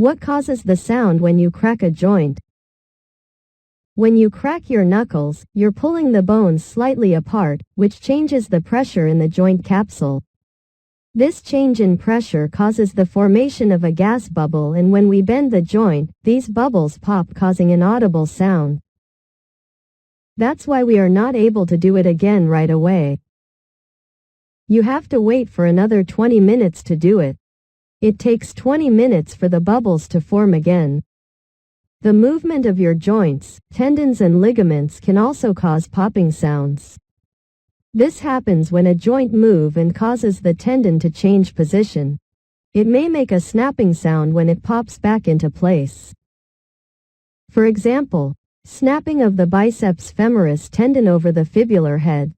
What causes the sound when you crack a joint? When you crack your knuckles, you're pulling the bones slightly apart, which changes the pressure in the joint capsule. This change in pressure causes the formation of a gas bubble, and when we bend the joint, these bubbles pop, causing an audible sound. That's why we are not able to do it again right away. You have to wait for another 20 minutes to do it. It takes 20 minutes for the bubbles to form again. The movement of your joints, tendons and ligaments can also cause popping sounds. This happens when a joint moves and causes the tendon to change position. It may make a snapping sound when it pops back into place. For example, snapping of the biceps femoris tendon over the fibular head.